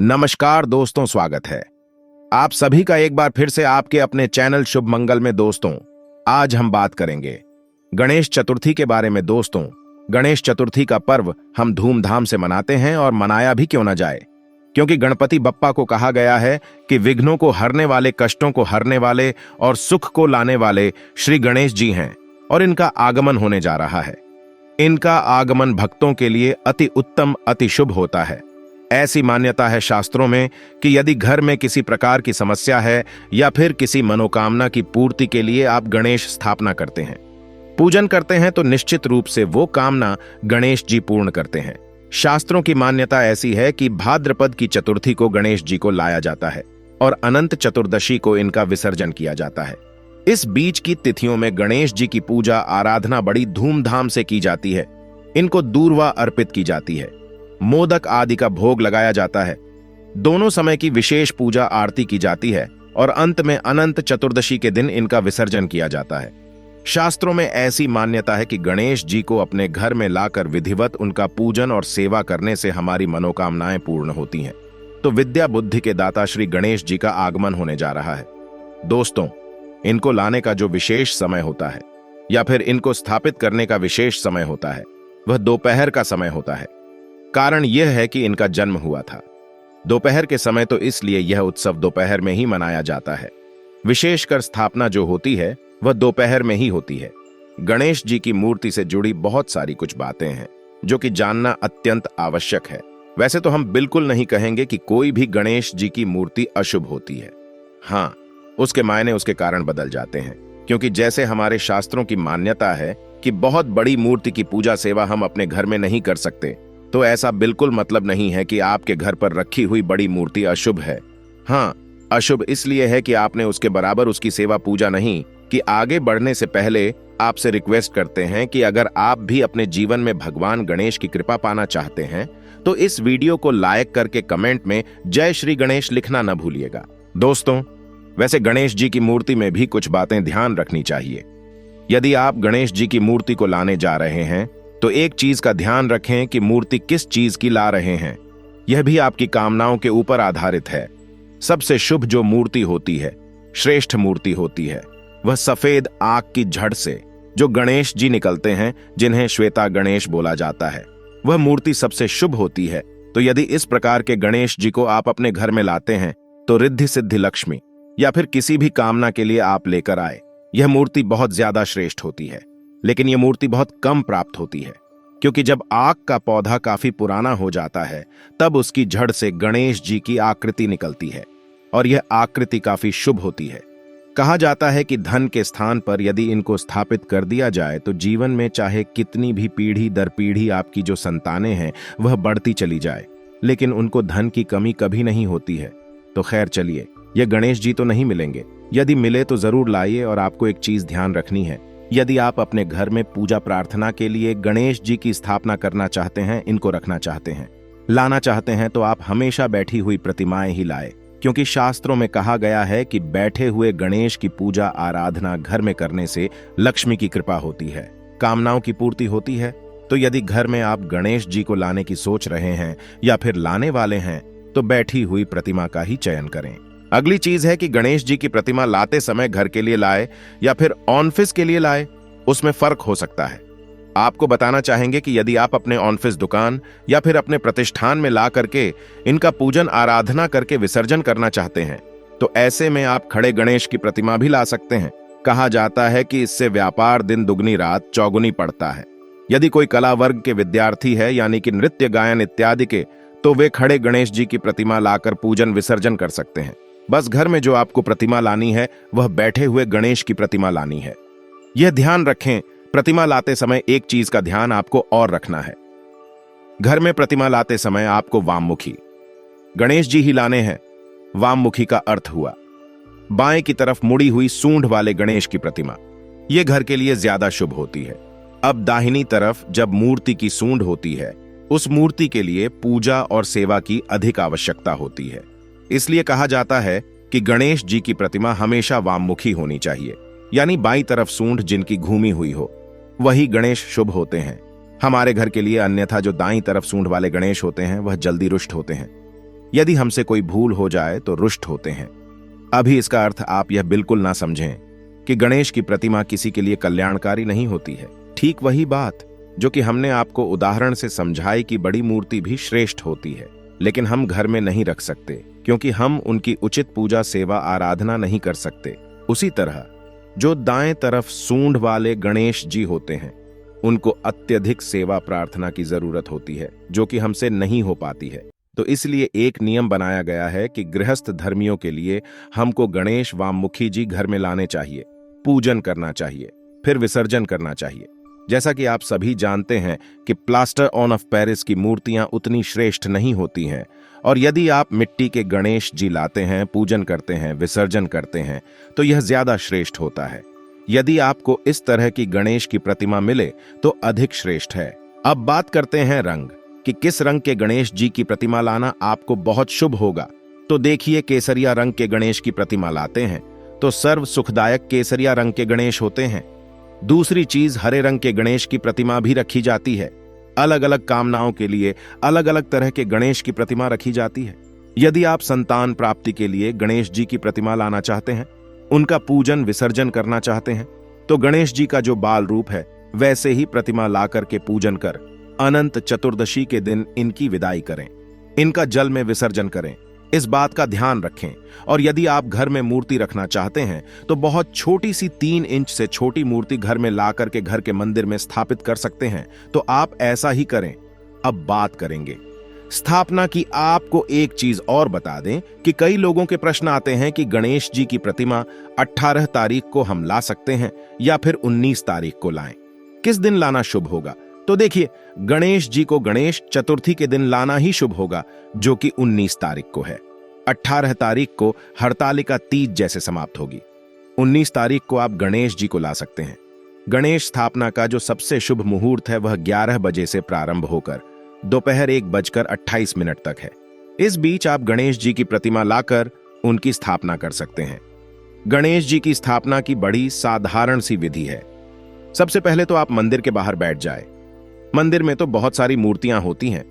नमस्कार दोस्तों, स्वागत है आप सभी का एक बार फिर से आपके अपने चैनल शुभ मंगल में। दोस्तों, आज हम बात करेंगे गणेश चतुर्थी के बारे में। दोस्तों, गणेश चतुर्थी का पर्व हम धूमधाम से मनाते हैं और मनाया भी क्यों न जाए, क्योंकि गणपति बप्पा को कहा गया है कि विघ्नों को हरने वाले, कष्टों को हरने वाले और सुख को लाने वाले श्री गणेश जी हैं और इनका आगमन होने जा रहा है। इनका आगमन भक्तों के लिए अति उत्तम, अति शुभ होता है। ऐसी मान्यता है शास्त्रों में कि यदि घर में किसी प्रकार की समस्या है या फिर किसी मनोकामना की पूर्ति के लिए आप गणेश स्थापना करते हैं, पूजन करते हैं, तो निश्चित रूप से वो कामना गणेश जी पूर्ण करते हैं। शास्त्रों की मान्यता ऐसी है कि भाद्रपद की चतुर्थी को गणेश जी को लाया जाता है और अनंत चतुर्दशी को इनका विसर्जन किया जाता है। इस बीच की तिथियों में गणेश जी की पूजा आराधना बड़ी धूमधाम से की जाती है। इनको दूर्वा अर्पित की जाती है, मोदक आदि का भोग लगाया जाता है। दोनों समय की विशेष पूजा आरती की जाती है और अंत में अनंत चतुर्दशी के दिन इनका विसर्जन किया जाता है। शास्त्रों में ऐसी मान्यता है कि गणेश जी को अपने घर में लाकर विधिवत उनका पूजन और सेवा करने से हमारी मनोकामनाएं पूर्ण होती हैं। तो विद्या बुद्धि के दाता श्री गणेश जी का आगमन होने जा रहा है। दोस्तों, इनको लाने का जो विशेष समय होता है या फिर इनको स्थापित करने का विशेष समय होता है, वह दोपहर का समय होता है। कारण यह है कि इनका जन्म हुआ था दोपहर के समय, तो इसलिए यह उत्सव दोपहर में ही मनाया जाता है। विशेषकर स्थापना जो होती है वह दोपहर में ही होती है। गणेश जी की मूर्ति से जुड़ी बहुत सारी कुछ बातें हैं जो कि जानना अत्यंत आवश्यक है। वैसे तो हम बिल्कुल नहीं कहेंगे कि कोई भी गणेश जी की मूर्ति अशुभ होती है। हाँ, उसके मायने, उसके कारण बदल जाते हैं, क्योंकि जैसे हमारे शास्त्रों की मान्यता है कि बहुत बड़ी मूर्ति की पूजा सेवा हम अपने घर में नहीं कर सकते, तो ऐसा बिल्कुल मतलब नहीं है कि आपके घर पर रखी हुई बड़ी मूर्ति अशुभ है। हाँ, अशुभ इसलिए है कि आपने उसके बराबर उसकी सेवा पूजा नहीं कि। आगे बढ़ने से पहले आपसे रिक्वेस्ट करते हैं कि अगर आप भी अपने जीवन में भगवान गणेश की कृपा पाना चाहते हैं तो इस वीडियो को लाइक करके कमेंट में जय श्री गणेश लिखना न भूलिएगा। दोस्तों, वैसे गणेश जी की मूर्ति में भी कुछ बातें ध्यान रखनी चाहिए। यदि आप गणेश जी की मूर्ति को लाने जा रहे हैं तो एक चीज का ध्यान रखें कि मूर्ति किस चीज की ला रहे हैं। यह भी आपकी कामनाओं के ऊपर आधारित है। सबसे शुभ जो मूर्ति होती है, श्रेष्ठ मूर्ति होती है, वह सफेद आग की झड़ से जो गणेश जी निकलते हैं, जिन्हें श्वेता गणेश बोला जाता है, वह मूर्ति सबसे शुभ होती है। तो यदि इस प्रकार के गणेश जी को आप अपने घर में लाते हैं तो रिद्धि सिद्धि लक्ष्मी या फिर किसी भी कामना के लिए आप लेकर आए, यह मूर्ति बहुत ज्यादा श्रेष्ठ होती है। लेकिन यह मूर्ति बहुत कम प्राप्त होती है, क्योंकि जब आग का पौधा काफी पुराना हो जाता है तब उसकी जड़ से गणेश जी की आकृति निकलती है और यह आकृति काफी शुभ होती है। कहा जाता है कि धन के स्थान पर यदि इनको स्थापित कर दिया जाए तो जीवन में चाहे कितनी भी पीढ़ी दर पीढ़ी आपकी जो संतानें हैं वह बढ़ती चली जाए, लेकिन उनको धन की कमी कभी नहीं होती है। तो खैर, चलिए, यह गणेश जी तो नहीं मिलेंगे। यदि मिले तो जरूर लाइए। और आपको एक चीज ध्यान रखनी है, यदि आप अपने घर में पूजा प्रार्थना के लिए गणेश जी की स्थापना करना चाहते हैं, इनको रखना चाहते हैं, लाना चाहते हैं, तो आप हमेशा बैठी हुई प्रतिमाएं ही लाए, क्योंकि शास्त्रों में कहा गया है कि बैठे हुए गणेश की पूजा आराधना घर में करने से लक्ष्मी की कृपा होती है, कामनाओं की पूर्ति होती है। तो यदि घर में आप गणेश जी को लाने की सोच रहे हैं या फिर लाने वाले हैं तो बैठी हुई प्रतिमा का ही चयन करें। अगली चीज है कि गणेश जी की प्रतिमा लाते समय घर के लिए लाए या फिर ऑफिस के लिए लाए, उसमें फर्क हो सकता है। आपको बताना चाहेंगे कि यदि आप अपने ऑफिस, दुकान या फिर अपने प्रतिष्ठान में ला करके इनका पूजन आराधना करके विसर्जन करना चाहते हैं तो ऐसे में आप खड़े गणेश की प्रतिमा भी ला सकते हैं। कहा जाता है कि इससे व्यापार दिन दुगनी रात चौगुनी पड़ता है। यदि कोई कला वर्ग के विद्यार्थी है, यानी कि नृत्य गायन इत्यादि के, तो वे खड़े गणेश जी की प्रतिमा लाकर पूजन विसर्जन कर सकते हैं। बस घर में जो आपको प्रतिमा लानी है वह बैठे हुए गणेश की प्रतिमा लानी है। यह ध्यान रखें, प्रतिमा लाते समय एक चीज का ध्यान आपको और रखना है। घर में प्रतिमा लाते समय आपको वाममुखी गणेश जी ही लाने हैं। वाममुखी का अर्थ हुआ बाएं की तरफ मुड़ी हुई सूंड वाले गणेश की प्रतिमा, यह घर के लिए ज्यादा शुभ होती है। अब दाहिनी तरफ जब मूर्ति की सूंड होती है, उस मूर्ति के लिए पूजा और सेवा की अधिक आवश्यकता होती है। इसलिए कहा जाता है कि गणेश जी की प्रतिमा हमेशा वाममुखी होनी चाहिए, यानी बाईं तरफ सूंड जिनकी घूमी हुई हो, वही गणेश शुभ होते हैं हमारे घर के लिए। अन्यथा जो दाईं तरफ सूंड वाले गणेश होते हैं वह जल्दी रुष्ट होते हैं। यदि हमसे कोई भूल हो जाए तो रुष्ट होते हैं। अभी इसका अर्थ आप यह बिल्कुल ना समझें कि गणेश की प्रतिमा किसी के लिए कल्याणकारी नहीं होती है। ठीक वही बात जो कि हमने आपको उदाहरण से समझाई कि बड़ी मूर्ति भी श्रेष्ठ होती है, लेकिन हम घर में नहीं रख सकते क्योंकि हम उनकी उचित पूजा सेवा आराधना नहीं कर सकते। उसी तरह जो दाएं तरफ सूंड वाले गणेश जी होते हैं, उनको अत्यधिक सेवा प्रार्थना की जरूरत होती है, जो कि हमसे नहीं हो पाती है। तो इसलिए एक नियम बनाया गया है कि गृहस्थ धर्मियों के लिए हमको गणेश वाममुखी जी घर में लाने चाहिए, पूजन करना चाहिए, फिर विसर्जन करना चाहिए। जैसा कि आप सभी जानते हैं कि प्लास्टर ऑन ऑफ पेरिस की मूर्तियां उतनी श्रेष्ठ नहीं होती हैं, और यदि आप मिट्टी के गणेश जी लाते हैं, पूजन करते हैं, विसर्जन करते हैं, तो यह ज्यादा श्रेष्ठ होता है। यदि आपको इस तरह की गणेश की प्रतिमा मिले तो अधिक श्रेष्ठ है। अब बात करते हैं रंग कि किस रंग के गणेश जी की प्रतिमा लाना आपको बहुत शुभ होगा। तो देखिए, केसरिया रंग के गणेश की प्रतिमा लाते हैं तो सर्व सुखदायक केसरिया रंग के गणेश होते हैं। दूसरी चीज, हरे रंग के गणेश की प्रतिमा भी रखी जाती है। अलग अलग कामनाओं के लिए अलग अलग तरह के गणेश की प्रतिमा रखी जाती है। यदि आप संतान प्राप्ति के लिए गणेश जी की प्रतिमा लाना चाहते हैं, उनका पूजन विसर्जन करना चाहते हैं, तो गणेश जी का जो बाल रूप है वैसे ही प्रतिमा ला करके पूजन कर अनंत चतुर्दशी के दिन इनकी विदाई करें, इनका जल में विसर्जन करें। इस बात का ध्यान रखें। और यदि आप घर में मूर्ति रखना चाहते हैं तो बहुत छोटी सी 3 इंच से छोटी मूर्ति घर में ला करके घर के मंदिर में स्थापित कर सकते हैं, तो आप ऐसा ही करें। अब बात करेंगे स्थापना की। आपको एक चीज और बता दें कि कई लोगों के प्रश्न आते हैं कि गणेश जी की प्रतिमा 18 तारीख को हम ला सकते हैं या फिर 19 तारीख को लाएं, किस दिन लाना शुभ होगा? तो देखिए, गणेश जी को गणेश चतुर्थी के दिन लाना ही शुभ होगा, जो कि 19 तारीख को है। 18 तारीख को हरतालिका तीज जैसे समाप्त होगी। 19 तारीख को आप गणेश जी को ला सकते हैं। गणेश स्थापना का जो सबसे शुभ मुहूर्त है वह 11 बजे से प्रारंभ होकर दोपहर 1:28 तक है। इस बीच आप गणेश जी की प्रतिमा लाकर उनकी स्थापना कर सकते हैं। गणेश जी की स्थापना की बड़ी साधारण सी विधि है। सबसे पहले तो आप मंदिर के बाहर बैठ जाए। मंदिर में तो बहुत सारी मूर्तियां होती हैं,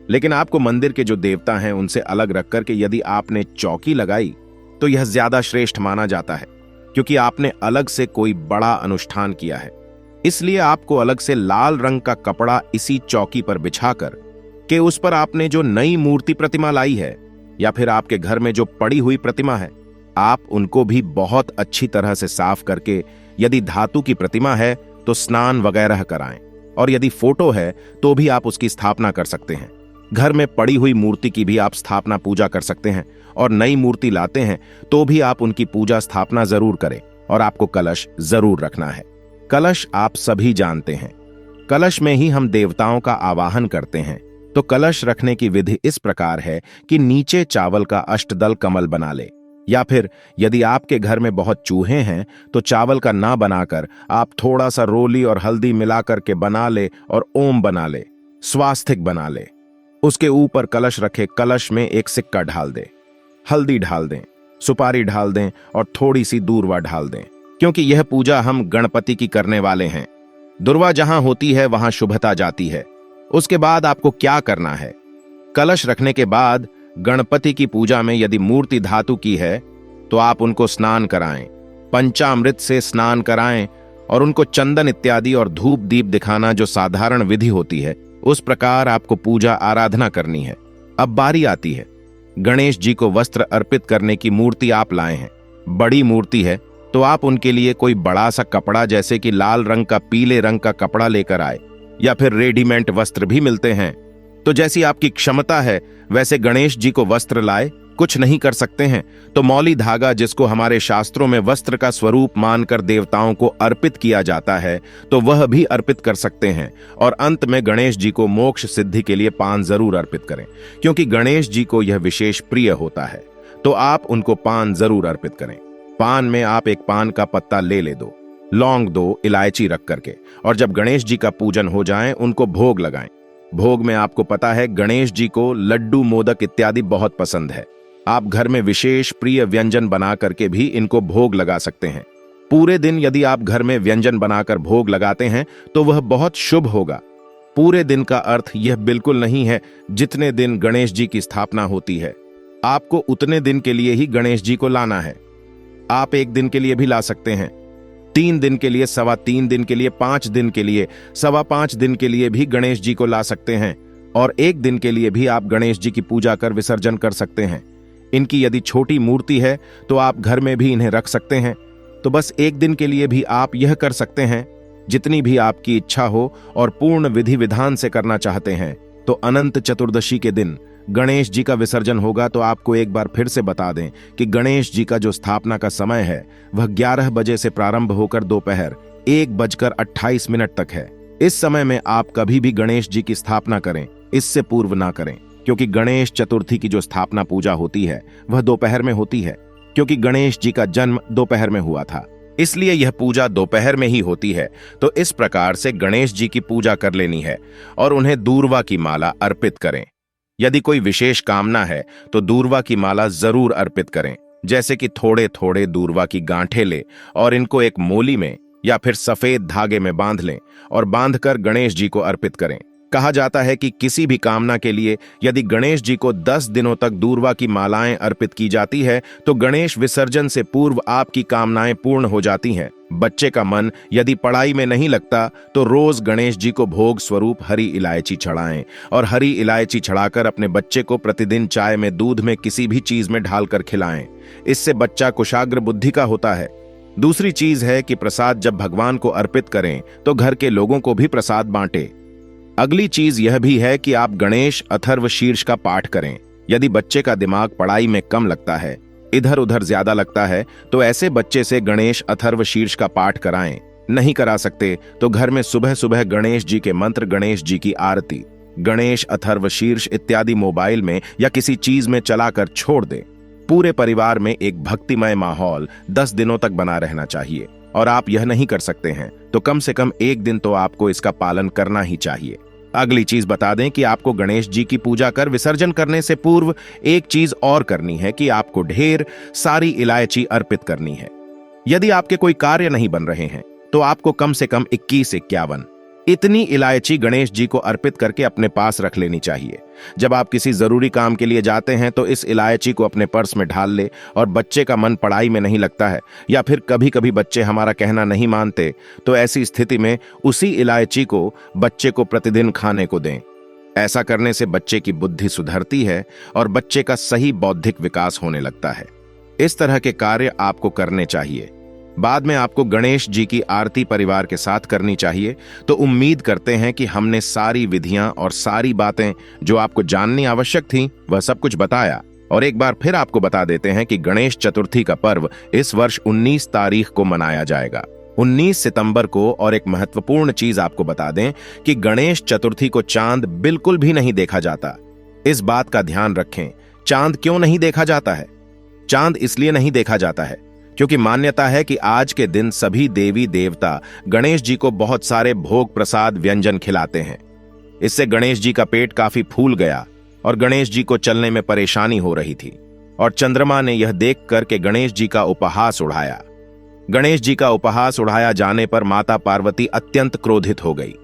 लेकिन आपको मंदिर के जो देवता हैं उनसे अलग रख करके यदि आपने चौकी लगाई तो यह ज्यादा श्रेष्ठ माना जाता है, क्योंकि आपने अलग से कोई बड़ा अनुष्ठान किया है। इसलिए आपको अलग से लाल रंग का कपड़ा इसी चौकी पर बिछाकर के उस पर आपने जो नई मूर्ति प्रतिमा लाई है या फिर आपके घर में जो पड़ी हुई प्रतिमा है, आप उनको भी बहुत अच्छी तरह से साफ करके, यदि धातु की प्रतिमा है तो स्नान वगैरह कराएं, और यदि फोटो है तो भी आप उसकी स्थापना कर सकते हैं। घर में पड़ी हुई मूर्ति की भी आप स्थापना पूजा कर सकते हैं, और नई मूर्ति लाते हैं तो भी आप उनकी पूजा स्थापना जरूर करें। और आपको कलश जरूर रखना है। कलश आप सभी जानते हैं, कलश में ही हम देवताओं का आवाहन करते हैं। तो कलश रखने की विधि इस प्रकार है कि नीचे चावल का अष्टदल कमल बना ले, या फिर यदि आपके घर में बहुत चूहे हैं तो चावल का ना बनाकर आप थोड़ा सा रोली और हल्दी मिलाकर के बना ले और ओम बना ले, स्वास्तिक बना ले। उसके ऊपर कलश रखे, कलश में एक सिक्का ढाल दे, हल्दी ढाल दें, सुपारी ढाल दें और थोड़ी सी दूर्वा ढाल दें, क्योंकि यह पूजा हम गणपति की करने वाले हैं। दुर्वा जहां होती है वहां शुभता जाती है। उसके बाद आपको क्या करना है? कलश रखने के बाद गणपति की पूजा में यदि मूर्ति धातु की है तो आप उनको स्नान कराएं, पंचामृत से स्नान कराएं, और उनको चंदन इत्यादि और धूप दीप दिखाना जो साधारण विधि होती है, उस प्रकार आपको पूजा आराधना करनी है। अब बारी आती है गणेश जी को वस्त्र अर्पित करने की। मूर्ति आप लाए हैं, बड़ी मूर्ति है, तो आप उनके लिए कोई बड़ा सा कपड़ा, जैसे कि लाल रंग का, पीले रंग का कपड़ा लेकर आए, या फिर रेडीमेड वस्त्र भी मिलते हैं। तो जैसी आपकी क्षमता है वैसे गणेश जी को वस्त्र लाए। कुछ नहीं कर सकते हैं तो मौली धागा, जिसको हमारे शास्त्रों में वस्त्र का स्वरूप मानकर देवताओं को अर्पित किया जाता है, तो वह भी अर्पित कर सकते हैं। और अंत में गणेश जी को मोक्ष सिद्धि के लिए पान जरूर अर्पित करें, क्योंकि गणेश जी को यह विशेष प्रिय होता है। तो आप उनको पान जरूर अर्पित करें। पान में आप एक पान का पत्ता ले दो, लौंग दो, इलायची रख करके, और जब गणेश जी का पूजन हो जाए उनको भोग लगाएं। भोग में आपको पता है गणेश जी को लड्डू, मोदक इत्यादि बहुत पसंद है। आप घर में विशेष प्रिय व्यंजन बना करके भी इनको भोग लगा सकते हैं। पूरे दिन यदि आप घर में व्यंजन बनाकर भोग लगाते हैं तो वह बहुत शुभ होगा। पूरे दिन का अर्थ यह बिल्कुल नहीं है जितने दिन गणेश जी की स्थापना होती है, आपको उतने दिन के लिए ही गणेश जी को लाना है। आप 1 दिन के लिए भी ला सकते हैं, 3 दिन के लिए, 3.25 दिन के लिए, 5 दिन के लिए, 5.25 दिन के लिए भी गणेश जी को ला सकते हैं, और 1 दिन के लिए भी आप गणेश जी की पूजा कर विसर्जन कर सकते हैं। इनकी यदि छोटी मूर्ति है तो आप घर में भी इन्हें रख सकते हैं। तो बस 1 दिन के लिए भी आप यह कर सकते हैं। जितनी भी आपकी इच्छा हो और पूर्ण विधि विधान से करना चाहते हैं तो अनंत चतुर्दशी के दिन गणेश जी का विसर्जन होगा। तो आपको एक बार फिर से बता दें कि गणेश जी का जो स्थापना का समय है वह 11 बजे से प्रारंभ होकर दोपहर 1:28 तक है। इस समय में आप कभी भी गणेश जी की स्थापना करें, इससे पूर्व ना करें, क्योंकि गणेश चतुर्थी की जो स्थापना पूजा होती है वह दोपहर में होती है। क्योंकि गणेश जी का जन्म दोपहर में हुआ था, इसलिए यह पूजा दोपहर में ही होती है। तो इस प्रकार से गणेश जी की पूजा कर लेनी है और उन्हें दूर्वा की माला अर्पित करें। यदि कोई विशेष कामना है तो दूर्वा की माला जरूर अर्पित करें। जैसे कि थोड़े थोड़े दूर्वा की गांठें ले और इनको एक मोली में या फिर सफेद धागे में बांध लें और बांधकर गणेश जी को अर्पित करें। कहा जाता है कि किसी भी कामना के लिए यदि गणेश जी को 10 दिनों तक दूर्वा की मालाएं अर्पित की जाती है तो गणेश विसर्जन से पूर्व आपकी कामनाएं पूर्ण हो जाती हैं। बच्चे का मन यदि पढ़ाई में नहीं लगता तो रोज गणेश जी को भोग स्वरूप हरी इलायची चढ़ाएं और हरी इलायची चढ़ाकर अपने बच्चे को प्रतिदिन चाय में, दूध में, किसी भी चीज में ढालकर खिलाएं। इससे बच्चा कुशाग्र बुद्धि का होता है। दूसरी चीज है कि प्रसाद जब भगवान को अर्पित करें तो घर के लोगों को भी प्रसाद बांटें। अगली चीज यह भी है कि आप गणेश अथर्व शीर्ष का पाठ करें। यदि बच्चे का दिमाग पढ़ाई में कम लगता है, इधर उधर ज्यादा लगता है, तो ऐसे बच्चे से गणेश अथर्व शीर्ष का पाठ कराएं। नहीं करा सकते तो घर में सुबह सुबह गणेश जी के मंत्र, गणेश जी की आरती, गणेश अथर्व शीर्ष इत्यादि मोबाइल में या किसी चीज में चलाकर छोड़ दें। पूरे परिवार में एक भक्तिमय माहौल 10 दिनों तक बना रहना चाहिए। और आप यह नहीं कर सकते हैं तो कम से कम 1 दिन तो आपको इसका पालन करना ही चाहिए। अगली चीज बता दें कि आपको गणेश जी की पूजा कर विसर्जन करने से पूर्व एक चीज और करनी है कि आपको ढेर सारी इलायची अर्पित करनी है। यदि आपके कोई कार्य नहीं बन रहे हैं तो आपको कम से कम 21-51 इतनी इलायची गणेश जी को अर्पित करके अपने पास रख लेनी चाहिए। जब आप किसी जरूरी काम के लिए जाते हैं तो इस इलायची को अपने पर्स में ढाल ले। और बच्चे का मन पढ़ाई में नहीं लगता है या फिर कभी कभी बच्चे हमारा कहना नहीं मानते तो ऐसी स्थिति में उसी इलायची को बच्चे को प्रतिदिन खाने को दें। ऐसा करने से बच्चे की बुद्धि सुधरती है और बच्चे का सही बौद्धिक विकास होने लगता है। इस तरह के कार्य आपको करने चाहिए। बाद में आपको गणेश जी की आरती परिवार के साथ करनी चाहिए। तो उम्मीद करते हैं कि हमने सारी विधियां और सारी बातें जो आपको जाननी आवश्यक थी वह सब कुछ बताया। और एक बार फिर आपको बता देते हैं कि गणेश चतुर्थी का पर्व इस वर्ष 19 तारीख को मनाया जाएगा, 19 सितंबर को। और एक महत्वपूर्ण चीज आपको बता दें कि गणेश चतुर्थी को चांद बिल्कुल भी नहीं देखा जाता। इस बात का ध्यान रखें। चांद क्यों नहीं देखा जाता है? चांद इसलिए नहीं देखा जाता है क्योंकि मान्यता है कि आज के दिन सभी देवी देवता गणेश जी को बहुत सारे भोग प्रसाद व्यंजन खिलाते हैं। इससे गणेश जी का पेट काफी फूल गया और गणेश जी को चलने में परेशानी हो रही थी। और चंद्रमा ने यह देखकर के गणेश जी का उपहास उड़ाया। गणेश जी का उपहास उड़ाया जाने पर माता पार्वती अत्यंत क्रोधित हो गई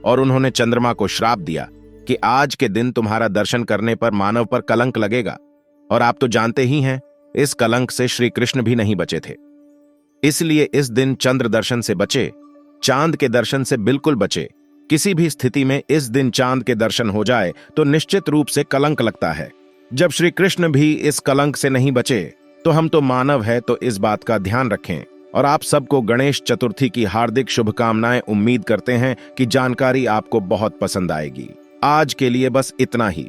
और उन्होंने चंद्रमा को श्राप दिया कि आज के दिन तुम्हारा दर्शन करने पर मानव पर कलंक लगेगा। और आप तो जानते ही हैं, इस कलंक से श्री कृष्ण भी नहीं बचे थे। इसलिए इस दिन चंद्र दर्शन से बचे, चांद के दर्शन से बिल्कुल बचे। किसी भी स्थिति में इस दिन चांद के दर्शन हो जाए तो निश्चित रूप से कलंक लगता है। जब श्री कृष्ण भी इस कलंक से नहीं बचे तो हम तो मानव है, तो इस बात का ध्यान रखें। और आप सबको गणेश चतुर्थी की हार्दिक शुभकामनाएं। उम्मीद करते हैं कि जानकारी आपको बहुत पसंद आएगी। आज के लिए बस इतना ही।